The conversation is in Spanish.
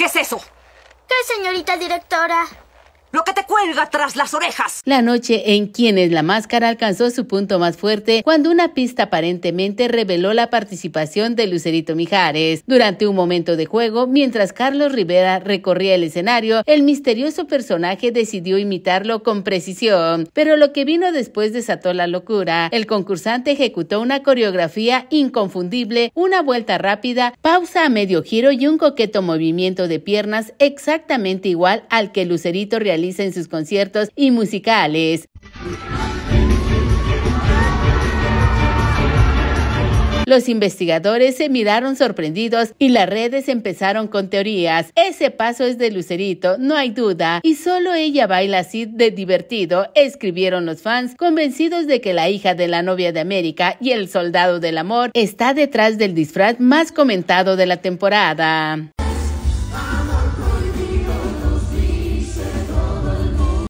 es eso? ¿Qué, señorita directora? Lo que te cuelga tras las orejas. La noche en Quién es la Máscara alcanzó su punto más fuerte cuando una pista aparentemente reveló la participación de Lucerito Mijares. Durante un momento de juego, mientras Carlos Rivera recorría el escenario, el misterioso personaje decidió imitarlo con precisión. Pero lo que vino después desató la locura. El concursante ejecutó una coreografía inconfundible, una vuelta rápida, pausa a medio giro y un coqueto movimiento de piernas exactamente igual al que Lucerito realiza en sus conciertos y musicales. Los investigadores se miraron sorprendidos y las redes empezaron con teorías. Ese paso es de Lucerito, no hay duda, y solo ella baila así de divertido, escribieron los fans, convencidos de que la hija de la novia de América y el soldado del amor está detrás del disfraz más comentado de la temporada.